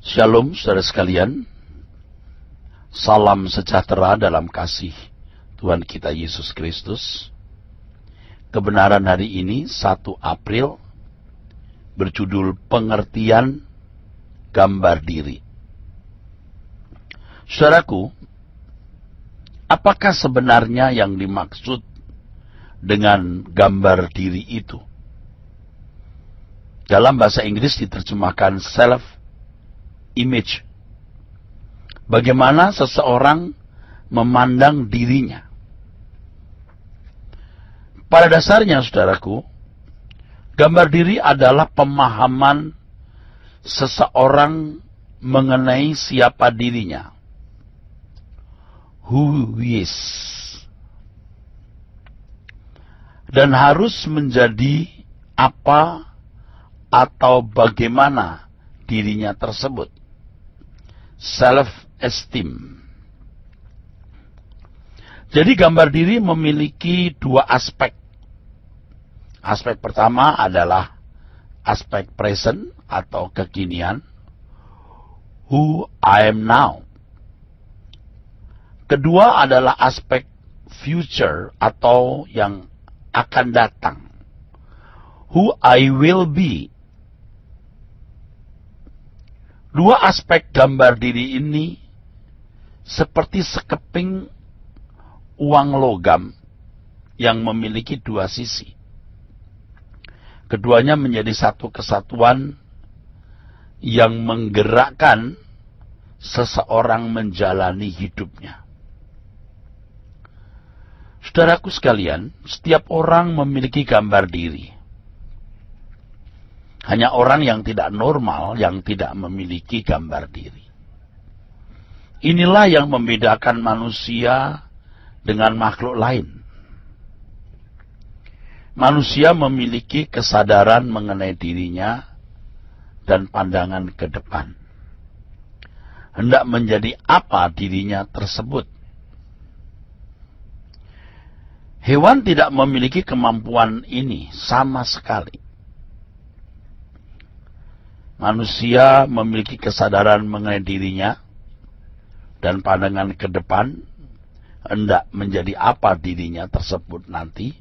Shalom saudara sekalian, salam sejahtera dalam kasih Tuhan kita Yesus Kristus. Kebenaran hari ini 1 April berjudul pengertian gambar diri. Saudaraku, apakah sebenarnya yang dimaksud dengan gambar diri itu? Dalam bahasa Inggris diterjemahkan self-image. Bagaimana seseorang memandang dirinya. Pada dasarnya, saudaraku, gambar diri adalah pemahaman seseorang mengenai siapa dirinya. Who he is. Dan harus menjadi apa atau bagaimana dirinya tersebut. Self-esteem. Jadi gambar diri memiliki dua aspek. Aspek pertama adalah aspek present atau kekinian. Who I am now. Kedua adalah aspek future atau yang akan datang. Who I will be. Dua aspek gambar diri ini seperti sekeping uang logam yang memiliki dua sisi. Keduanya menjadi satu kesatuan yang menggerakkan seseorang menjalani hidupnya. Saudaraku sekalian, setiap orang memiliki gambar diri. Hanya orang yang tidak normal yang tidak memiliki gambar diri. Inilah yang membedakan manusia dengan makhluk lain. Manusia memiliki kesadaran mengenai dirinya dan pandangan ke depan. Hendak menjadi apa dirinya tersebut. Hewan tidak memiliki kemampuan ini sama sekali. Manusia memiliki kesadaran mengenai dirinya dan pandangan ke depan, hendak menjadi apa dirinya tersebut nanti.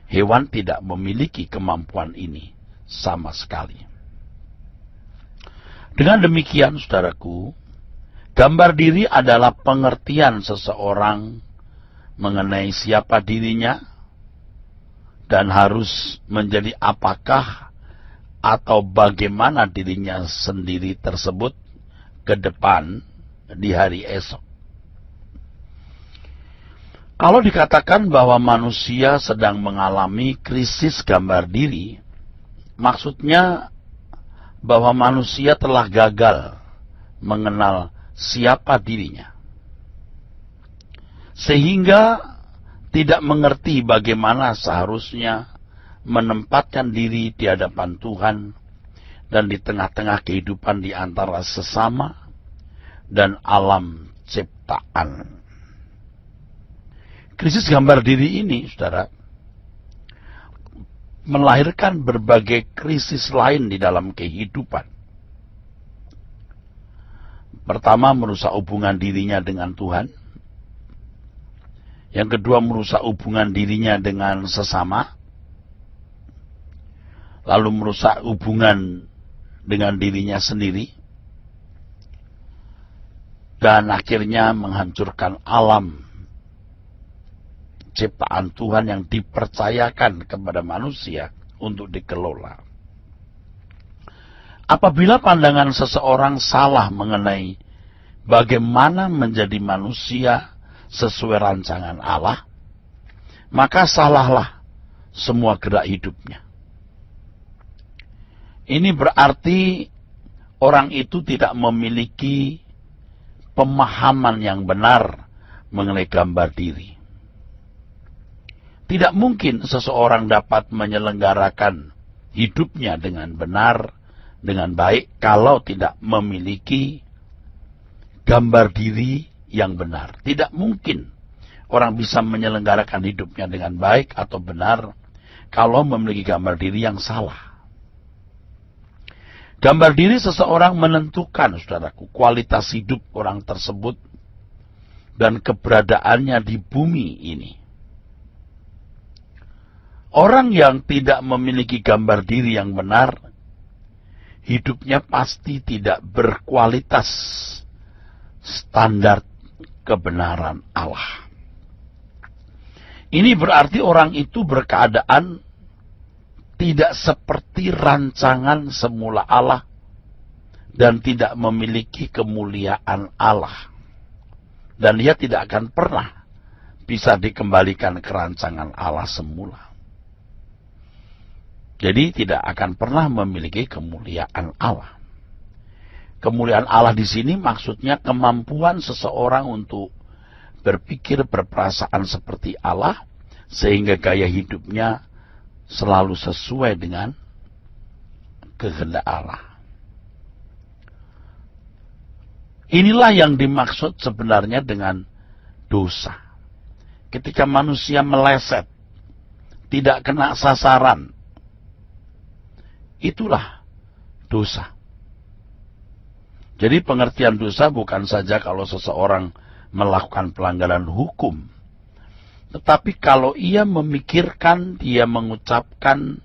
Hewan tidak memiliki kemampuan ini sama sekali. Dengan demikian, saudaraku, gambar diri adalah pengertian seseorang mengenai siapa dirinya dan harus menjadi apakah atau bagaimana dirinya sendiri tersebut ke depan di hari esok. Kalau dikatakan bahwa manusia sedang mengalami krisis gambar diri, maksudnya bahwa manusia telah gagal mengenal siapa dirinya. Sehingga tidak mengerti bagaimana seharusnya menempatkan diri di hadapan Tuhan dan di tengah-tengah kehidupan di antara sesama dan alam ciptaan. Krisis gambar diri ini, saudara, melahirkan berbagai krisis lain di dalam kehidupan. Pertama, merusak hubungan dirinya dengan Tuhan. Yang kedua, merusak hubungan dirinya dengan sesama. Lalu merusak hubungan dengan dirinya sendiri. Dan akhirnya menghancurkan alam ciptaan Tuhan yang dipercayakan kepada manusia untuk dikelola. Apabila pandangan seseorang salah mengenai bagaimana menjadi manusia sesuai rancangan Allah, maka salahlah semua gerak hidupnya. Ini berarti orang itu tidak memiliki pemahaman yang benar mengenai gambar diri. Tidak mungkin seseorang dapat menyelenggarakan hidupnya dengan benar, dengan baik, kalau tidak memiliki gambar diri yang benar. Tidak mungkin orang bisa menyelenggarakan hidupnya dengan baik atau benar kalau memiliki gambar diri yang salah. Gambar diri seseorang menentukan, saudaraku, kualitas hidup orang tersebut dan keberadaannya di bumi ini. Orang yang tidak memiliki gambar diri yang benar, hidupnya pasti tidak berkualitas standar kebenaran Allah. Ini berarti orang itu berkeadaan tidak seperti rancangan semula Allah dan tidak memiliki kemuliaan Allah. Dan dia tidak akan pernah bisa dikembalikan ke rancangan Allah semula. Jadi tidak akan pernah memiliki kemuliaan Allah. Kemuliaan Allah di sini maksudnya kemampuan seseorang untuk berpikir, berperasaan seperti Allah, sehingga gaya hidupnya selalu sesuai dengan kehendak Allah. Inilah yang dimaksud sebenarnya dengan dosa. Ketika manusia meleset, tidak kena sasaran, itulah dosa. Jadi pengertian dosa bukan saja kalau seseorang melakukan pelanggaran hukum, tetapi kalau ia memikirkan, dia mengucapkan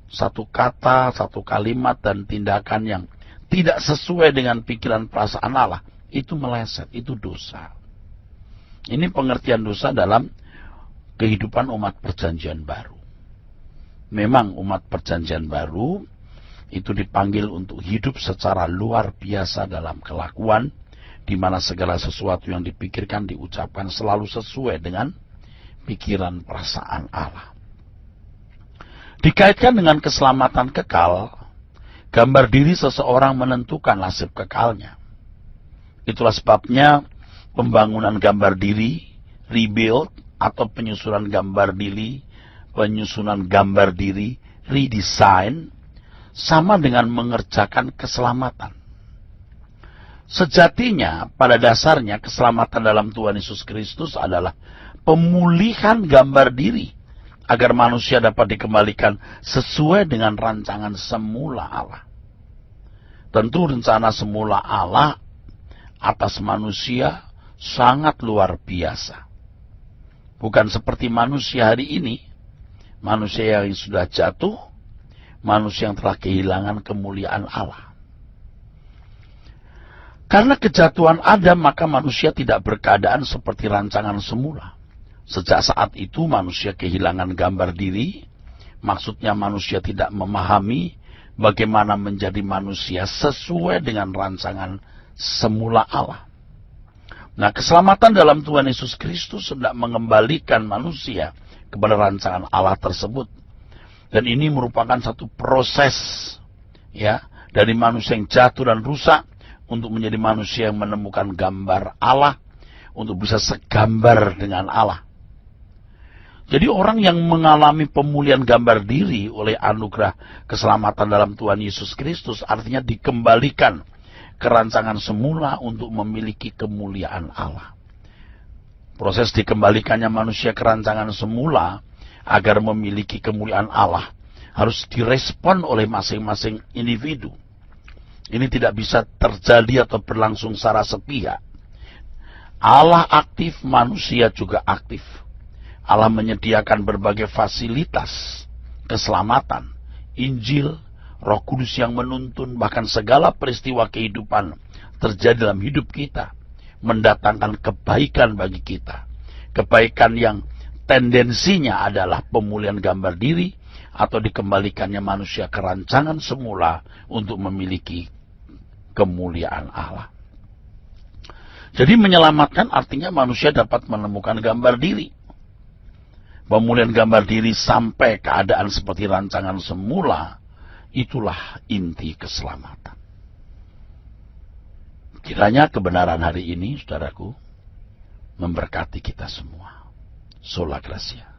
satu kata, satu kalimat dan tindakan yang tidak sesuai dengan pikiran perasaan Allah, itu meleset, itu dosa. Ini pengertian dosa dalam kehidupan umat perjanjian baru. Memang umat perjanjian baru itu dipanggil untuk hidup secara luar biasa dalam kelakuan, di mana segala sesuatu yang dipikirkan, diucapkan selalu sesuai dengan pikiran perasaan Allah. Dikaitkan dengan keselamatan kekal, gambar diri seseorang menentukan nasib kekalnya. Itulah sebabnya pembangunan gambar diri, rebuild, atau penyusunan gambar diri, redesign, sama dengan mengerjakan keselamatan. Sejatinya, pada dasarnya, keselamatan dalam Tuhan Yesus Kristus adalah pemulihan gambar diri, agar manusia dapat dikembalikan sesuai dengan rancangan semula Allah. Tentu rencana semula Allah atas manusia sangat luar biasa. Bukan seperti manusia hari ini, manusia yang sudah jatuh, manusia yang telah kehilangan kemuliaan Allah. Karena kejatuhan Adam, maka manusia tidak berkeadaan seperti rancangan semula. Sejak saat itu manusia kehilangan gambar diri, maksudnya manusia tidak memahami bagaimana menjadi manusia sesuai dengan rancangan semula Allah. Nah, keselamatan dalam Tuhan Yesus Kristus hendak mengembalikan manusia kepada rancangan Allah tersebut. Dan ini merupakan satu proses, ya, dari manusia yang jatuh dan rusak untuk menjadi manusia yang menemukan gambar Allah, untuk bisa segambar dengan Allah. Jadi orang yang mengalami pemulihan gambar diri oleh anugerah keselamatan dalam Tuhan Yesus Kristus artinya dikembalikan ke rancangan semula untuk memiliki kemuliaan Allah. Proses dikembalikannya manusia ke rancangan semula agar memiliki kemuliaan Allah harus direspon oleh masing-masing individu. Ini tidak bisa terjadi atau berlangsung secara sepihak. Allah aktif, manusia juga aktif. Allah menyediakan berbagai fasilitas keselamatan, Injil, Roh Kudus yang menuntun, bahkan segala peristiwa kehidupan terjadi dalam hidup kita, mendatangkan kebaikan bagi kita. Kebaikan yang tendensinya adalah pemulihan gambar diri atau dikembalikannya manusia ke rancangan semula untuk memiliki kemuliaan Allah. Jadi menyelamatkan artinya manusia dapat menemukan gambar diri. Pemulihan gambar diri sampai keadaan seperti rancangan semula, itulah inti keselamatan. Kiranya kebenaran hari ini, saudaraku, memberkati kita semua. Sola Gracia.